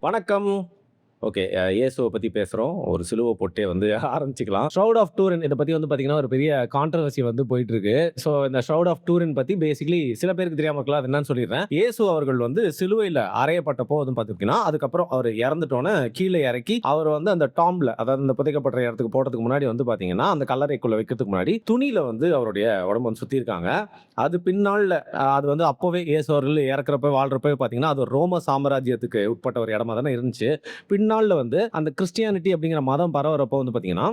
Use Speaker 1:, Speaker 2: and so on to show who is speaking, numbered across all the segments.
Speaker 1: வணக்கம். ஓகே. இயேசுவ பத்தி பேசுறோம். ஒரு சிலுவ போட்டே வந்து ஆரம்பிச்சுக்கலாம். ஷ்ரவுட் ஆஃப் டூரின் இத பத்தி வந்து பார்த்தீங்கன்னா, ஒரு பெரிய கான்ட்ரோவர்சி வந்து போயிட்டுருக்கு. ஸோ இந்த ஷ்ரவுட் ஆஃப் டூரின் பத்தி பேசிக்கலி சில பேருக்கு தெரியாம இருக்கலாம். அது என்னன்னு சொல்லிடுறேன். இயேசு அவர்கள் வந்து சிலுவையில அறையப்பட்டப்போ வந்து பார்த்தீங்கன்னா, அதுக்கப்புறம் அவரு இறந்துட்டோனே கீழ இறக்கி, அவர் வந்து அந்த டாம்ப்ல அதாவது இந்த புதைக்கப்பட்ட இடத்துக்கு போறதுக்கு முன்னாடி வந்து பார்த்தீங்கன்னா, அந்த கல்லறைக்குள்ள வைக்கிறதுக்கு முன்னாடி துணியில வந்து அவருடைய உடம்ப வந்து சுத்தியிருக்காங்க. அது பின்னாள்ல அது வந்து அப்பவே இயேசு அவர்கள் இறக்கிறப்ப, வாழ்றப்பவே பார்த்தீங்கன்னா, அது ரோம சாம்ராஜ்யத்துக்கு உட்பட்ட ஒரு இடமா தானே இருந்துச்சு. பின்னாள்ல வந்து அந்த கிறிஸ்டியானிட்டி அப்படிங்கிற மதம் பரவுறப்போ வந்து பார்த்தீங்கன்னா,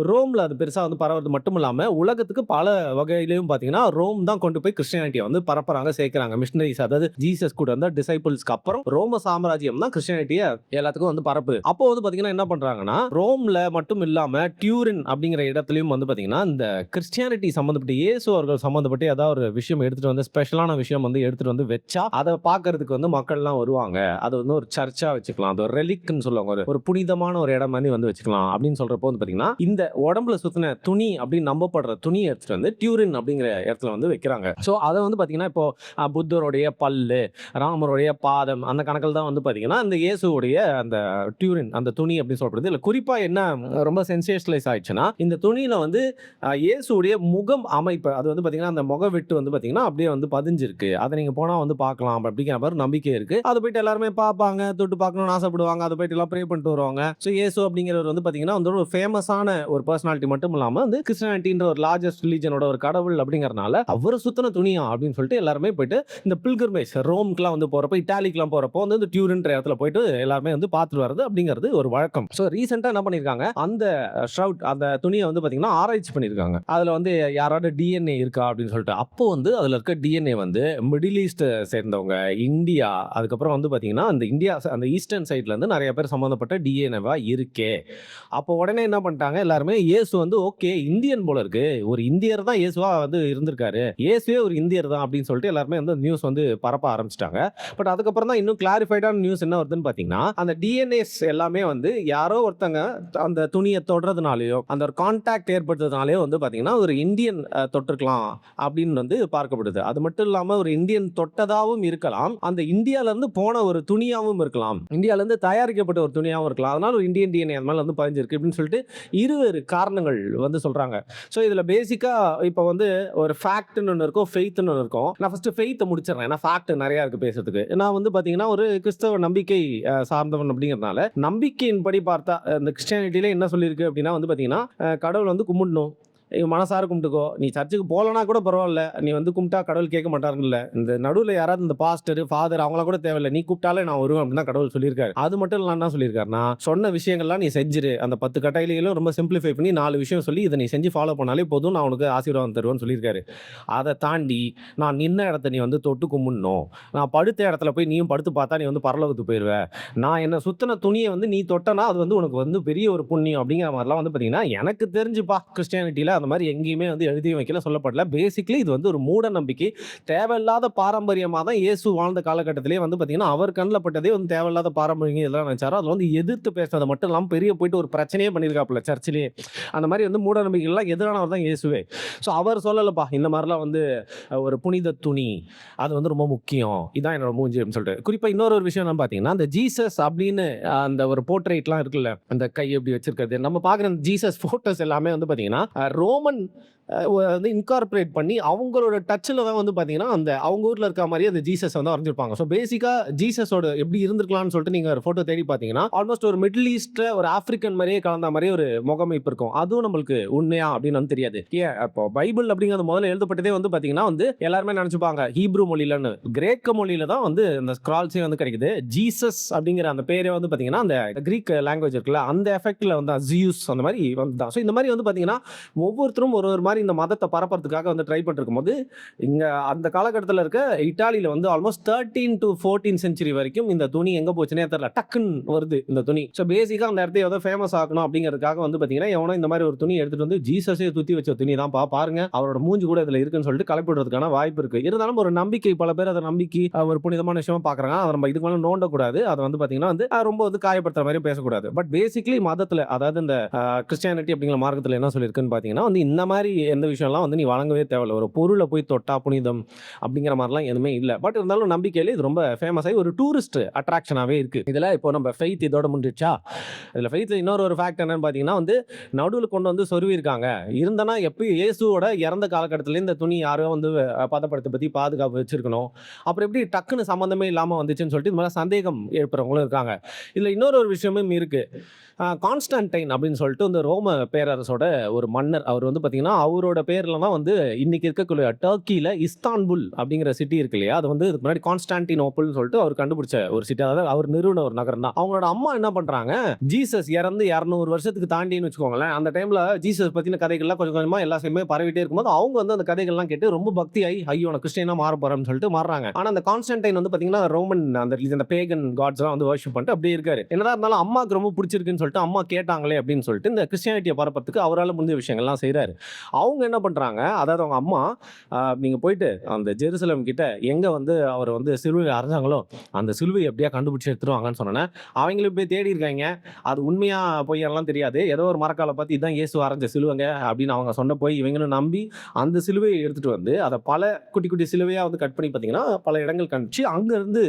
Speaker 1: ரோம்ல அது பெருசா வந்து பரவுறது மட்டும் இல்லாம, உலகத்துக்கு பல வகையிலயும் பார்த்தீங்கன்னா, ரோம் தான் கொண்டு போய் கிறிஸ்டியானிட்டிய வந்து பரப்புறாங்க, சேர்க்கிறாங்க. மிஷனரீஸ் அதாவது ஜீசஸ் கூட இருந்த டிசைபிள்ஸ்க்கு அப்புறம் ரோம சாம்ராஜ்யம் தான் கிறிஸ்டியானிட்டிய எல்லாத்துக்கும் வந்து பரப்புது. அப்போ வந்து பார்த்தீங்கன்னா என்ன பண்றாங்கன்னா, ரோம்ல மட்டும் இல்லாம டியூரின் அப்படிங்கிற இடத்துலயும் வந்து பார்த்தீங்கன்னா, இந்த கிறிஸ்டியானிட்டி சம்பந்தப்பட்ட இயேசு அவர்கள் சம்பந்தப்பட்ட ஏதாவது ஒரு விஷயம் எடுத்துட்டு வந்து ஸ்பெஷலான விஷயம் வந்து எடுத்துட்டு வந்து வச்சா, அத பார்க்கறதுக்கு வந்து மக்கள்லாம் வருவாங்க. அது வந்து ஒரு சர்ச்சா வச்சுக்கலாம். அது ஒரு ரெலிக்ன்னு சொல்லுவாங்க. ஒரு புனிதமான ஒரு இடம் மாதிரி வந்து வச்சுக்கலாம் அப்படின்னு சொல்றப்போ வந்து பாத்தீங்கன்னா, இந்த உடம்புல சுத்தின துணி அப்படின்னு நம்பப்படுற துணியை எடுத்துட்டு வந்து டியூரின் அப்படிங்கிற இடத்துல வந்து வைக்கிறாங்க. ஸோ அதை வந்து பாத்தீங்கன்னா இப்போ புத்தருடைய பல்லு, ராமருடைய பாதம் அந்த கணக்கில் தான் வந்து பாத்தீங்கன்னா இந்த இயேசுடைய அந்த டியூரின் அந்த துணி அப்படின்னு சொல்லப்படுது. இல்லை குறிப்பா என்ன ரொம்ப சென்சேஷனலைஸ் ஆயிடுச்சுன்னா, இந்த துணியில வந்து இயேசுடைய முகம் அமைப்பு அது வந்து பாத்தீங்கன்னா அந்த முக வெட்டு வந்து பாத்தீங்கன்னா அப்படியே வந்து பதிஞ்சிருக்கு. அதை நீங்க போனா வந்து பார்க்கலாம் அப்படிங்கிற மாதிரி நம்பிக்கை இருக்கு. அதை போயிட்டு எல்லாருமே பார்ப்பாங்க, தொட்டு பார்க்கணும்னு ஆசைப்படுவாங்க. அதை போயிட்டு எல்லாம் ப்ரே பண்ணிட்டு வருவாங்க. ஸோ இயேசு அப்படிங்கிறவர் வந்து பாத்தீங்கன்னா வந்து ஒரு ஃபேமஸான ஒரு பர்சனாலிட்டி மட்டும் இல்லாம வந்து கிறிஸ்டியானிட்டின்ற ஒரு லார்ஜஸ்ட் ரிலிஜனோட ஒரு கடவுள் அப்படிங்கறதுனால அவரை சுத்தின துணியா அப்படின்னு சொல்லிட்டு எல்லாருமே போயிட்டு இந்த பில்கிரிமேஜ் ரோம்க்குலாம் வந்து போறப்போ, இட்டாலிக்குலாம் போறப்போ வந்து இந்த டியூரின்ற இடத்துல போயிட்டு எல்லாருமே வந்து பார்த்துட்டு வர்றது அப்படிங்கிறது ஒரு வழக்கம். ஸோ ரீசெண்டா என்ன பண்ணிருக்காங்க, அந்த ஷ்ரவுட் அந்த துணியை வந்து பாத்தீங்கன்னா ஆராய்ச்சி பண்ணிருக்காங்க. அதுல வந்து யாரோட டிஎன்ஏ இருக்கா அப்படின்னு சொல்லிட்டு அப்போ வந்து அதுல இருக்க டிஎன்ஏ வந்து மிடில் ஈஸ்ட் சேர்ந்தவங்க, இந்தியா, அதுக்கப்புறம் வந்து பாத்தீங்கன்னா அந்த இந்தியா அந்த ஈஸ்டர்ன் சைட்ல இருந்து நிறைய பேர் சம்பந்தப்பட்ட டிஎன்ஏவா இருக்கே. அப்போ உடனே என்ன பண்ணிட்டாங்க எல்லாருமே, இயேசு வந்து ஓகே இந்தியன் போல இருக்கு, ஒரு இந்தியர் தான் இயேசுவா வந்து இருந்திருக்காரு, இயேசுவே ஒரு இந்தியர் தான் அப்படின்னு சொல்லிட்டு எல்லாருமே வந்து நியூஸ் வந்து பரப்ப ஆரம்பிச்சிட்டாங்க. பட் அதுக்கப்புறம் தான் இன்னும் கிளாரிஃபைடான நியூஸ் என்ன வருதுன்னு பாத்தீங்கன்னா, அந்த டிஎன்ஏஸ் எல்லாமே வந்து யாரோ ஒருத்தங்க அந்த துணியை தொடுறதுனாலயோ அந்த ஒரு கான்டாக்ட் ஏற்படுத்துறதுனாலயோ வந்து பாத்தீங்கன்னா ஒரு இந்தியன் தொட்டிருக்கலாம் அப்படின்னு வந்து பார்க்கப்படுது. அது மட்டும் இல்லாம ஒரு இந்தியன் தொட்டதாவும் இருக்கலாம், அந்த இந்தியால இருந்து போன ஒரு துணியாவும் இருக்கலாம், இந்தியால இருந்து தயாரிக்கப்பட்ட ஒரு துணியாவும் இருக்கலாம், அதனால ஒரு இந்தியன் டிஎன்ஏ அது மேல வந்து பதிஞ்சிருக்கு அப்படின்னு சொல்லிட்டு இருவேறு காரணங்கள் வந்து சொல்றாங்க. ஸோ இதுல பேசிக்கா இப்போ வந்து ஒரு ஃபேக்ட்னு ஒன்று இருக்கும், ஃபெய்த்னு ஒன்று இருக்கும். நான் ஃபர்ஸ்ட் ஃபெய்த்தை முடிச்சிடறேன், ஏன்னா ஃபேக்ட் நிறைய இருக்கு பேசுறதுக்கு. நான் வந்து பாத்தீங்கன்னா ஒரு கிறிஸ்தவ நம்பிக்கை சார்ந்தவன் அப்படிங்கிறதுனால நம்பிக்கையின்படி பார்த்தா இந்த கிறிஸ்டியானிட்டியில என்ன சொல்லியிருக்கு அப்படின்னா வந்து பாத்தீங்கன்னா கடவுள் வந்து கும்பிடணும், மனசார கும்பிட்டுக்கோ, நீ சர்ச்சுக்கு போகலனா கூட பரவாயில்ல, நீ வந்து கும்பிட்டா கடவுள் கேட்க மாட்டாருல்ல, இந்த நடுவில் யாராவது இந்த பாஸ்டர் ஃபாதர் அவங்கள கூட தேவையில்லை, நீ கூப்பிட்டாலே நான் வருவேன் அப்படின்னு தான் கடவுள் சொல்லியிருக்காரு. அது மட்டும் இல்லை என்ன சொல்லியிருக்காருன்னா, சொன்ன விஷயங்கள்லாம் நீ செஞ்சிரு, அந்த 10 கட்டளைகளும் ரொம்ப சிம்பிளிஃபை பண்ணி 4 விஷயம் சொல்லி இதை நீ செஞ்சு ஃபாலோ பண்ணாலே போதும், நான் உனக்கு ஆசீர்வாதம் தருவேன்னு சொல்லியிருக்காரு. அதை தாண்டி நான் நின்ன இடத்த நீ வந்து தொட்டு கும்பிடணும், நான் படுத்த இடத்துல போய் நீயும் படுத்து பார்த்தா நீ வந்து பரலோகத்துக்கு போயிடுவ, நான் என்ன சுத்தின துணியை வந்து நீ தொட்டனா அது வந்து உனக்கு வந்து பெரிய ஒரு புண்ணியம் அப்படிங்கிற மாதிரிலாம் வந்து பார்த்தீங்கன்னா எனக்கு தெரிஞ்சுப்பா கிறிஸ்டியானிட்டியில் அந்த மாதிரி எங்கேயுமே வந்து எழுதியும் வைக்கல, சொல்லப்படல. பேசிக்கலி இது வந்து ஒரு மூட நம்பிக்கை, தேவையில்லாத பாரம்பரியமாக தான் இயேசு வாழ்ந்த காலகட்டத்திலே வந்து பார்த்தீங்கன்னா அவர் கண்ணில் பட்டதே வந்து தேவையில்லாத பாரம்பரியம் இதெல்லாம் நினைச்சாரோ அதில் வந்து எதிர்த்து பேசுறது மட்டும் இல்லாமல் பெரிய போயிட்டு ஒரு பிரச்சனையே பண்ணியிருக்காப்புல சர்ச்சிலேயே. அந்த மாதிரி வந்து மூட நம்பிக்கைகள்லாம் எதிரானவர் தான் இயேசுவே. ஸோ அவர் சொல்லலப்பா இந்த மாதிரிலாம் வந்து ஒரு புனித துணி அது வந்து ரொம்ப முக்கியம், இதான் என்னோட மூஞ்சி அப்படின்னு சொல்லிட்டு. குறிப்பாக இன்னொரு விஷயம் என்ன பார்த்தீங்கன்னா, அந்த ஜீசஸ் அப்படின்னு அந்த ஒரு போர்ட்ரேட்லாம் இருக்குல்ல, அந்த கை எப்படி வச்சிருக்கிறது நம்ம பார்க்குற ஜீசஸ் ஃபோட்டோஸ் எல்லாமே வந்து பார்த்தீங்கன்னா ரோமன் வந்து இன்கார்பரேட் பண்ணி அவங்களோட டச்சில் தான் வந்து பார்த்தீங்கன்னா அந்த அவங்க ஊரில் இருக்க மாதிரி அந்த ஜீசஸ் வந்து வரைஞ்சிருப்பாங்க. ஸோ பேசிக்காக ஜீசஸோட எப்படி இருந்திருக்கலாம்னு சொல்லிட்டு நீங்கள் ஒரு ஃபோட்டோ தேடி பார்த்தீங்கன்னா ஆல்மோஸ்ட் ஒரு மிடில் ஈஸ்ட்டில் ஒரு ஆஃப்ரிக்கன் மாதிரியே கலந்த மாதிரி ஒரு முகமைப்பு இருக்கும். அதுவும் நம்மளுக்கு உண்மையா அப்படின்னு வந்து தெரியாது. ஏன் இப்போ பைபிள் அப்படிங்கிறது முதல்ல எழுதப்பட்டதே வந்து பார்த்தீங்கன்னா வந்து எல்லாருமே நினச்சிப்பாங்க ஹீப்ரூ மொழியிலன்னு, கிரேக்க மொழியில தான் வந்து இந்த ஸ்க்ரால்ஸே வந்து கிடைக்குது. ஜீசஸ் அப்படிங்கிற அந்த பேரே வந்து பார்த்தீங்கன்னா அந்த கிரீக் லாங்குவேஜ் இருக்குல்ல அந்த எஃபெக்டில் வந்து ஜியூஸ் அந்த மாதிரி வந்து தான். ஸோ இந்த மாதிரி வந்து பார்த்தீங்கன்னா ஒவ்வொருத்தரும் ஒரு மாதிரி இந்த மதத்தை பரப்புறதுக்காக வந்து ட்ரை பண்ணிருக்கும் போது இங்க அந்த காலகட்டத்தில் இருக்க இட்டாலியில வந்து ஆல்மோஸ்ட் 13 to 14 சென்ச்சுரி வரைக்கும் இந்த துணி எங்க போச்சுனே தெரியல, டக்குன்னு வருது இந்த துணி. ஸோ பேசிக்கா அந்த இடத்த ஏதோ ஃபேமஸ் ஆகணும் அப்படிங்கிறதுக்காக வந்து பாத்தீங்கன்னா எவனோ இந்த மாதிரி ஒரு துணி எடுத்துட்டு வந்து ஜீசஸே துத்தி வச்ச துணி தான் பாருங்க, அவரோட மூஞ்சி கூட இதுல இருக்குன்னு சொல்லிட்டு கலப்பிடுறதுக்கான வாய்ப்பு இருக்கு. இருந்தாலும் ஒரு நம்பிக்கை, பல பேர் அதை நம்பிக்கை ஒரு புனிதமான விஷயமா பாக்குறாங்க, அதை நம்ம இதுக்கு மேல நோண்ட கூடாது, அதை வந்து பாத்தீங்கன்னா வந்து ரொம்ப வந்து காயப்படுத்துற மாதிரி பேசக்கூடாது. பட் பேசிக்கலி மதத்துல அதாவது இந்த கிறிஸ்டியானிட்டி அப்படிங்கிற மார்க்கத்தில் என்ன சொல்லியிருக்குன்னு பாத்தீங்கன்னா வந்து இந்த மாதிரி எந்த விஷயம்லாம் வந்து நீ வணங்கவே தேவையில்ல. ஒரு பொருளை போய் தொட்டா புனிதம் அப்படிங்கிற மாதிரிலாம் எதுவுமே இல்லை. பட் இருந்தாலும் நம்பிக்கையில இது ரொம்ப ஃபேமஸ் ஆகி ஒரு டூரிஸ்ட் அட்ராக்ஷனாகவே இருக்குது. இதில் இப்போ நம்ம ஃபெய்த் இதோட முடிஞ்சிச்சா? இதில் ஃபெய்த்தில் இன்னொரு ஃபேக்ட் என்னன்னு பார்த்தீங்கன்னா வந்து நடுவில் கொண்டு வந்து சொருவிருக்காங்க. இருந்தனா எப்பயும் இயேசுவோட இறந்த காலகட்டத்திலே இந்த துணி யாரோ வந்து பதப்படுத்த பற்றி பாதுகாப்பு வச்சிருக்கணும். அப்புறம் எப்படி டக்குன்னு சம்மந்தமே இல்லாமல் வந்துச்சுன்னு சொல்லிட்டு இது மாதிரி சந்தேகம் எழுப்புறவங்களும் இருக்காங்க. இதில் இன்னொரு விஷயமும் இருக்குது. கான்ஸ்டன்டைன் அப்படின்னு சொல்லிட்டு இந்த ரோம பேரரசோட ஒரு மன்னர். அவர் வந்து பார்த்தீங்கன்னா அவரோட பேரில் தான் வந்து இன்னைக்கு இருக்கக்கூடிய டர்க்கியில் இஸ்தான்புல் அப்படிங்கிற சிட்டி இருக்கு இல்லையா, அது வந்து இதுக்கு முன்னாடி கான்ஸ்டான்டினோப்பிள்னு சொல்லிட்டு அவர் கண்டுபிடிச்ச ஒரு சிட்டி. அதாவது அவர் நிறுவன ஒரு நகரம் தான். அவங்களோட அம்மா என்ன பண்ணுறாங்க, ஜீசஸ் இறந்து 200 வருஷத்துக்கு தாண்டின்னு வச்சுக்கோங்களேன், அந்த டைமில் ஜீசஸ் பற்றின கதைகள்லாம் கொஞ்சம் கொஞ்சமாக எல்லா சமயமே பரவிட்டே இருக்கும்போது அவங்க வந்து அந்த கதைகள்லாம் கேட்டு ரொம்ப பக்தியாகி ஐயோ நான் கிறிஸ்டியனாக மாற போகிறேன்னு சொல்லிட்டு மாறுறாங்க. ஆனால் அந்த கான்ஸ்டன்டைன் வந்து பார்த்தீங்கன்னா ரோமன் அந்த பேகன் காட்ஸ்லாம் வந்து வர்ஷிப் பண்ணிட்டு அப்படியே இருக்காரு. என்னதான் இருந்தாலும் அம்மாவுக்கு ரொம்ப பிடிச்சிருக்குன்னு சொல்லிட்டு அம்மா கேட்டாங்களே அப்படின்னு சொல்லிட்டு இந்த கிறிஸ்டியானிட்டியை பரப்புறதுக்கு அவரால் முடிஞ்ச விஷயங்கள்லாம் செய்கிறாரு. அவங்க என்ன பண்ணுறாங்க, அதாவது அவங்க அம்மா நீங்கள் போயிட்டு அந்த ஜெருசலம் கிட்ட எங்கே வந்து அவர் வந்து சிலுவை அரைஞ்சாங்களோ அந்த சிலுவை எப்படியா கண்டுபிடிச்சி எடுத்துருவாங்கன்னு சொன்னேன். அவங்களும் போய் தேடி இருக்காங்க. அது உண்மையாக பொய்யெல்லாம் தெரியாது. ஏதோ ஒரு மரக்காலை பார்த்து இதுதான் இயேசு அரைஞ்ச சிலுவைங்க அப்படின்னு அவங்க சொன்ன போய் இவங்களும் நம்பி அந்த சிலுவையை எடுத்துகிட்டு வந்து அதை பல குட்டி குட்டி சிலுவையாக வந்து கட் பண்ணி பார்த்தீங்கன்னா பல இடங்கள் கண்டுச்சு அங்கேருந்து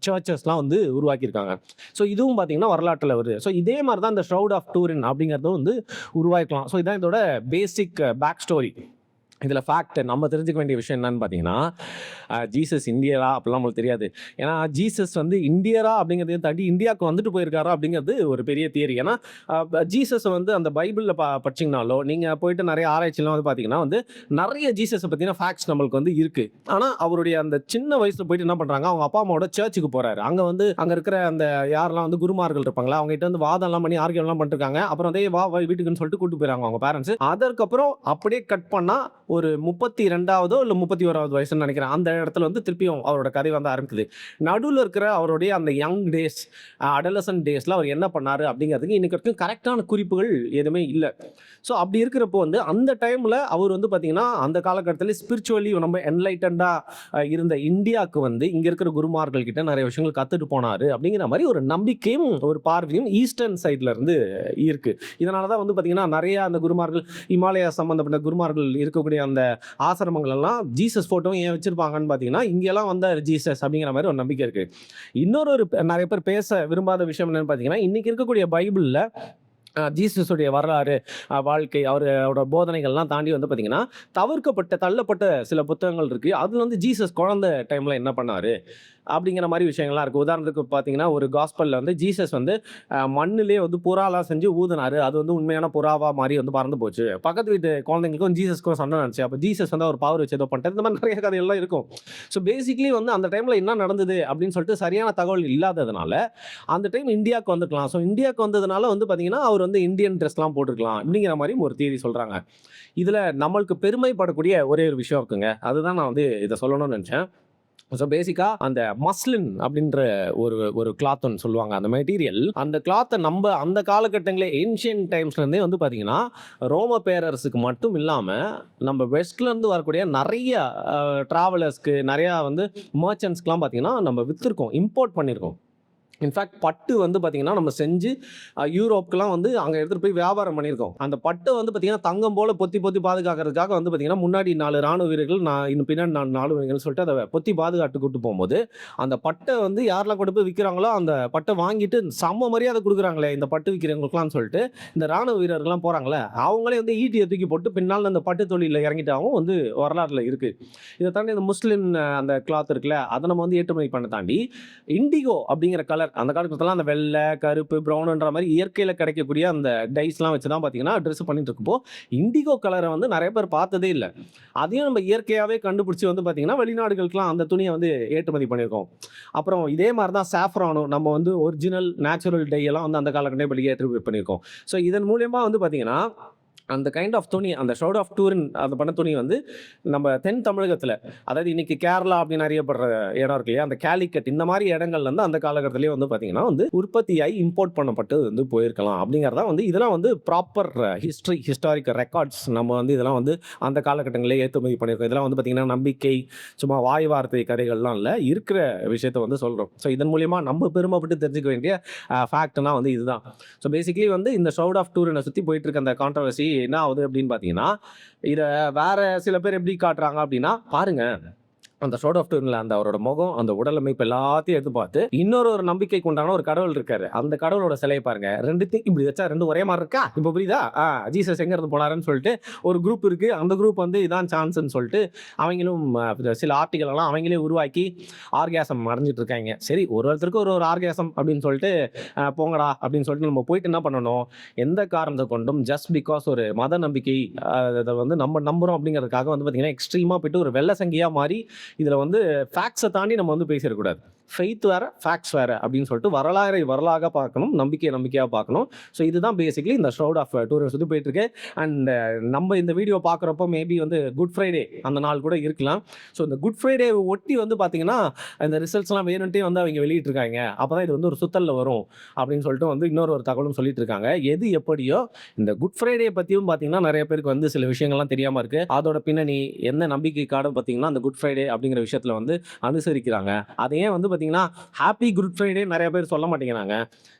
Speaker 1: சர்ச்சஸ்லாம் வந்து உருவாக்கியிருக்காங்க. ஸோ இதுவும் பார்த்தீங்கன்னா வரலாற்றில் வருது. ஸோ இதே மாதிரி தான் இந்த ஷரவுட் ஆஃப் டூரின் அப்படிங்கிறதும் வந்து உருவாக்கலாம். ஸோ இதான் இதோட பேசிக் பேக் ஸ்டோரி. இதில் ஃபேக்ட் நம்ம தெரிஞ்சுக்க வேண்டிய விஷயம் என்னன்னு பார்த்தீங்கன்னா, ஜீசஸ் இந்தியரா அப்படிலாம் நம்மளுக்கு தெரியாது. ஏன்னா ஜீசஸ் வந்து இந்தியரா அப்படிங்கிறதையும் தாண்டி இந்தியாவுக்கு வந்துட்டு போயிருக்காரா அப்படிங்கிறது ஒரு பெரிய தியரி. ஏன்னா ஜீசஸ் வந்து அந்த பைபிளில் படிச்சிங்கனாலோ நீங்கள் போயிட்டு நிறைய ஆராய்ச்சிலாம் வந்து பார்த்தீங்கன்னா வந்து நிறைய ஜீசஸை பற்றின ஃபேக்ட்ஸ் நம்மளுக்கு வந்து இருக்குது. ஆனால் அவருடைய அந்த சின்ன வயசில் போயிட்டு என்ன பண்ணுறாங்க, அவங்க அப்பா அம்மாவோட சர்ச்சுக்கு போகிறாரு. அங்கே வந்து அங்கே இருக்கிற அந்த யாரெல்லாம் வந்து குருமார்கள் இருப்பாங்களா அவங்ககிட்ட வந்து வாதம்லாம் பண்ணி ஆர்கியம்லாம் பண்ணிருக்காங்க. அப்புறம் அதே வீட்டுக்குன்னு சொல்லிட்டு கூப்பிட்டு போயிறாங்க அவங்க பேரண்ட்ஸ். அதற்கப்புறம் அப்படியே கட் பண்ணால் ஒரு 32வதோ இல்லை 31வது வயசுன்னு நினைக்கிறேன். அந்த இடத்துல வந்து திருப்பியும் அவரோட கதை வந்து ஆரம்பிக்குது. நடுவில் இருக்கிற அவருடைய அந்த யங் டேஸ், அடலசன்ட் டேஸில் அவர் என்ன பண்ணார் அப்படிங்கிறதுக்கு இன்னைக்கு வரைக்கும் கரெக்டான குறிப்புகள் எதுவுமே இல்லை. ஸோ அப்படி இருக்கிறப்போ வந்து அந்த டைமில் அவர் வந்து பார்த்தீங்கன்னா அந்த காலகட்டத்தில் ஸ்பிரிச்சுவலி ரொம்ப என்லைட்டண்டாக இருந்த இந்தியாவுக்கு வந்து இங்கே இருக்கிற குருமார்கள் கிட்ட நிறைய விஷயங்கள் கற்றுட்டு போனார் அப்படிங்கிற மாதிரி ஒரு நம்பிக்கையும் ஒரு பார்வையும் ஈஸ்டர்ன் சைடில் இருந்து இருக்குது. இதனால தான் வந்து பார்த்தீங்கன்னா நிறைய அந்த குருமார்கள் இமாலயா சம்மந்தப்பட்ட குருமார்கள் இருக்கக்கூடிய அந்த ஆசிரமங்கள் எல்லாம் ஜீசஸ் போட்டோவும் ஏன் வச்சிருப்பாங்கன்னு பார்த்தீங்கன்னா இங்கெல்லாம் வந்த ஜீசஸ் அப்படிங்கிற மாதிரி ஒரு நம்பிக்கை இருக்கு. இன்னொரு நிறைய பேர் பேச விரும்பாத விஷயம் என்னன்னு பார்த்தீங்கன்னா இன்னைக்கு இருக்கக்கூடிய பைபிளில் ஜீசஸுடைய வரலாறு, வாழ்க்கை, அவரோட போதனைகள்லாம் தாண்டி வந்து பார்த்தீங்கன்னா தள்ளப்பட்ட சில புத்தகங்கள் இருக்குது. அதில் வந்து ஜீசஸ் குழந்தை டைமில் என்ன பண்ணார் அப்படிங்கிற மாதிரி விஷயங்கள்லாம் இருக்குது. உதாரணத்துக்கு பார்த்தீங்கன்னா ஒரு காஸ்பலில் வந்து ஜீசஸ் வந்து மண்ணிலே வந்து புறாலாம் செஞ்சு ஊதினார். அது வந்து உண்மையான புறாவா மாதிரி வந்து பறந்து போச்சு. பக்கத்து வீட்டு குழந்தைங்களுக்கும் ஜீசஸ்க்கும் சண்டை நடந்துச்சு. அப்போ ஜீசஸ் வந்து அவர் பவர் வச்சு ஏதோ பண்ணிட்டார். இந்த மாதிரி நிறைய கதைகள்லாம் இருக்கும். ஸோ பேசிக்லி வந்து அந்த டைமில் என்ன நடந்தது அப்படின்னு சொல்லிட்டு சரியான தகவல் இல்லாததுனால அந்த டைம் இந்தியாவுக்கு வந்துக்கலாம். ஸோ இந்தியாவுக்கு வந்ததுனால வந்து பார்த்தீங்கன்னா அவர் வந்து இந்தியன் ட்ரெஸ்லாம் போட்டிருக்கலாம் அப்படிங்கிற மாதிரி ஒரு தியரி சொல்கிறாங்க. இதில் நம்மளுக்கு பெருமைப்படக்கூடிய ஒரே ஒரு விஷயம் இருக்குங்க. அதுதான் நான் வந்து இதை சொல்லணும்னு நினச்சேன். ஸோ பேசிக்காக அந்த மஸ்லின் அப்படின்ற ஒரு கிளாத் ஒன்று சொல்லுவாங்க. அந்த மெட்டீரியல், அந்த கிளாத்தை நம்ம அந்த காலகட்டங்களே ஏன்ஷியன் டைம்ஸ்லேருந்தே வந்து பார்த்திங்கன்னா ரோம பேரரசுக்கு மட்டும் இல்லாமல் நம்ம வெஸ்ட்லேருந்து வரக்கூடிய நிறைய ட்ராவலர்ஸ்க்கு நிறையா வந்து மர்ச்சன்ட்ஸ்க்கெலாம் பார்த்திங்கன்னா நம்ம விற்றுருக்கோம், இம்போர்ட் பண்ணியிருக்கோம். இன்ஃபேக்ட் பட்டு வந்து பார்த்திங்கன்னா நம்ம செஞ்சு யூரோப்புக்கெலாம் வந்து அங்கே எடுத்துகிட்டு போய் வியாபாரம் பண்ணியிருக்கோம். அந்த பட்டை வந்து பார்த்திங்கன்னா தங்கம் போல் பொத்தி பாதுகாக்கிறதுக்காக வந்து பார்த்திங்கன்னா முன்னாடி 4 ராணுவ வீரர்கள், இன்னும் பின்னாடி 4 ராணுவ வீரர்கள் சொல்லிட்டு அதை பொத்தி பாதுகாட்டு கூட்டு போகும்போது அந்த பட்டை வந்து யாரெல்லாம் கொண்டு போய் விற்கிறாங்களோ அந்த பட்டை வாங்கிட்டு செம்ம மரியாதை கொடுக்குறாங்களே இந்த பட்டு விற்கிறவங்களுக்குலாம் சொல்லிட்டு இந்த ராணுவ வீரர்கள்லாம் போகிறாங்களே அவங்களே வந்து ஈட்டியை தூக்கி போட்டு பின்னால் அந்த பட்டு தொழிலில் இறங்கிட்டாகவும் வந்து வரலாற்றில் இருக்குது. இதை தாண்டி இந்த முஸ்லிம் அந்த கிளாத் இருக்குல்ல அதை நம்ம வந்து ஏற்றுமதி பண்ண தாண்டி இண்டிகோ அப்படிங்கிற கலர் அந்த காலத்துல அந்த வெள்ளை, கருப்பு, ப்ரௌன்ன்ற மாதிரி இயற்கையில் கிடைக்கக்கூடிய அந்த டைஸ்லாம் வச்சு தான் பார்த்தீங்கன்னா ட்ரெஸ் பண்ணிட்டு இருக்கப்போ இண்டிகோ கலரை வந்து நிறைய பேர் பார்த்ததே இல்லை. அதையும் நம்ம இயற்கையாகவே கண்டுபிடிச்சி வந்து பார்த்தீங்கன்னா வெளிநாடுகளுக்குலாம் அந்த துணியை வந்து ஏற்றுமதி பண்ணியிருக்கோம். அப்புறம் இதே மாதிரி தான் சாஃப்ரானும் நம்ம வந்து ஒரிஜினல் நேச்சுரல் டை எல்லாம் வந்து அந்த காலகட்டத்தில் ஏற்றுமதி பண்ணியிருக்கோம். ஸோ இதன் மூலயமா வந்து பார்த்தீங்கன்னா அந்த கைண்ட் ஆஃப் துணி, அந்த ஷரவுட் ஆஃப் டூரின் அந்த பண்ண துணி வந்து நம்ம தென் தமிழகத்தில், அதாவது இன்னைக்கு கேரளா அப்படின்னு அறியப்படுற இடம் இருக்கு இல்லையா, அந்த கேலிக்கட் இந்த மாதிரி இடங்கள்ல இருந்து அந்த காலகட்டத்திலேயே வந்து பார்த்தீங்கன்னா வந்து உற்பத்தியாகி இம்போர்ட் பண்ணப்பட்டு வந்து போயிருக்கலாம் அப்படிங்கிறதா வந்து இதெல்லாம் வந்து ப்ராப்பர் ஹிஸ்டாரிக்கல் ரெக்கார்ட்ஸ். நம்ம வந்து இதெல்லாம் வந்து அந்த காலகட்டங்களே ஏற்றுமதி பண்ணியிருக்கோம். இதெல்லாம் வந்து பார்த்தீங்கன்னா நம்பிக்கை, சும்மா வாய் வார்த்தை கதைகள்லாம் இல்லை, இருக்கிற விஷயத்தை வந்து சொல்கிறோம். ஸோ இதன் மூலியமாக நம்ம பெருமைப்பட்டு தெரிஞ்சுக்க வேண்டிய ஃபேக்ட்னா வந்து இதுதான். ஸோ பேசிக்கலி வந்து இந்த ஷரவுட் ஆஃப் டூரினை சுற்றி போயிட்டு இருக்க அந்த கான்ட்ரவர்சி என்ன ஆகுது அப்படின்னு பார்த்தீங்கன்னா, இத வேற சில பேர் எப்படி காட்டுறாங்க அப்படின்னா, பாருங்க அந்த ஷோட் ஆஃப் டர்ன்ல அந்த அவரோட முகம், அந்த உடல் அமைப்பு எல்லாத்தையும் எடுத்து பார்த்து, ஒரு நம்பிக்கைக்கு உண்டான ஒரு கடவுள் இருக்காரு. அந்த கடவுளோட சிலைய பாருங்க. 2த்தையும் இப்படி வச்சா 2 ஒரே மாரி இருக்கா? இப்ப புரியுதா? ஜீசஸ் எங்க இருந்து போனாருன்னு சொல்லிட்டு ஒரு குரூப் இருக்கு. அந்த குரூப் வந்து இதான் சான்ஸ்ன்னு சொல்லிட்டு அவங்களும் சில ஆர்டிகிள் எல்லாம் அவங்களே உருவாக்கி ஆர்காசம் அடைஞ்சிட்டு இருக்காங்க. சரி ஒருத்தருக்கு ஒரு ஆர்காசம் அப்படின்னு சொல்லிட்டு போங்கடா அப்படின்னு சொல்லிட்டு நம்ம போயிட்டு என்ன பண்ணணும்? எந்த காரணத்த கொண்டும் ஜஸ்ட் பிகாஸ் ஒரு மத நம்பிக்கை அத வந்து நம்ம நம்புறோம் அப்படிங்கிறதுக்காக வந்து பார்த்தீங்கன்னா, எக்ஸ்ட்ரீமா போயிட்டு ஒரு வெள்ள சங்கியா மாறி இதுல வந்து ஃபேக்ட்ஸ தாண்டி நம்ம வந்து பேசிறக்கூடாது. ஃபெய்த் வேற, ஃபேக்ட்ஸ் வேற அப்படின்னு சொல்லிட்டு வரலாறை வரலாறா பார்க்கணும். நம்பிக்கைய நம்பிக்கையா பார்க்கணும். ஸோ இதுதான் பேசிக்கலி இந்த ஷரவுட் ஆஃப் டூரிசம் வந்து போயிட்டு இருக்கு. அண்ட் நம்ம இந்த வீடியோ பார்க்குறப்போ மேபி வந்து குட் ஃப்ரைடே அந்த நாள் கூட இருக்கலாம். ஸோ இந்த குட் ஃப்ரைடே ஒட்டி வந்து பார்த்தீங்கன்னா, இந்த ரிசல்ட்ஸ்லாம் வேணும்ட்டே வந்து அவங்க வெளியிட்டிருக்காங்க. அப்பதான் இது வந்து ஒரு சுத்தல்ல வரும் அப்படின்னு சொல்லிட்டு வந்து ஒரு தகவலும் சொல்லிட்டு இருக்காங்க. எது எப்படியோ இந்த குட் ஃப்ரைடே பத்தியும் பார்த்தீங்கன்னா, நிறைய பேருக்கு வந்து சில விஷயங்கள்லாம் தெரியாம இருக்கு. அதோட பின்னணி என்ன நம்பிக்கைக்காக பார்த்தீங்கன்னா, அந்த குட் ஃப்ரைடே அப்படிங்கிற விஷயத்துல வந்து அனுசரிக்கிறாங்க. அதை ஏன் வந்து பார்த்தீங்கன்னா, ஹாப்பி குட் ஃப்ரைடே நிறைய பேர் சொல்ல மாட்டேங்கிறாங்க.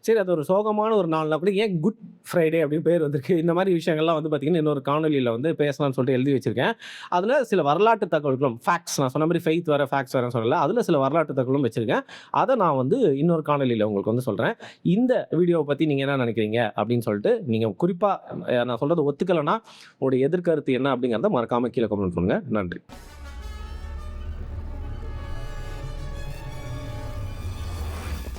Speaker 1: சரி அது ஒரு சோகமான ஒரு நாள்னா கூட ஏன் குட் ஃப்ரைடே அப்படின்னு பேர் வந்திருக்கு. இந்த மாதிரி விஷயங்கள்லாம் வந்து பார்த்தீங்கன்னா, இன்னொரு காணொலியில வந்து பேசலாம்னு சொல்லிட்டு எழுதி வச்சிருக்கேன். அதுல சில வரலாற்று தகவல்களும் ஃபேக்ட்ஸ் நான் சொன்ன மாதிரி ஃபெய்த் வேற, ஃபேக்ட்ஸ் வேறன்னு சொல்லல. அதுல சில வரலாற்று தகவலும் வச்சிருக்கேன். அத நான் வந்து இன்னொரு காணொலியில உங்களுக்கு வந்து சொல்றேன். இந்த வீடியோவ பத்தி நீங்க என்ன நினைக்கிறீங்க அப்படின்னு சொல்லிட்டு, நீங்க குறிப்பா நான் சொல்றத ஒத்துக்கலன்னா, உங்களுடைய எதிர்கருத்து என்ன அப்படிங்கிறத மறக்காம கீழ கமெண்ட் பண்ணுங்க. நன்றி.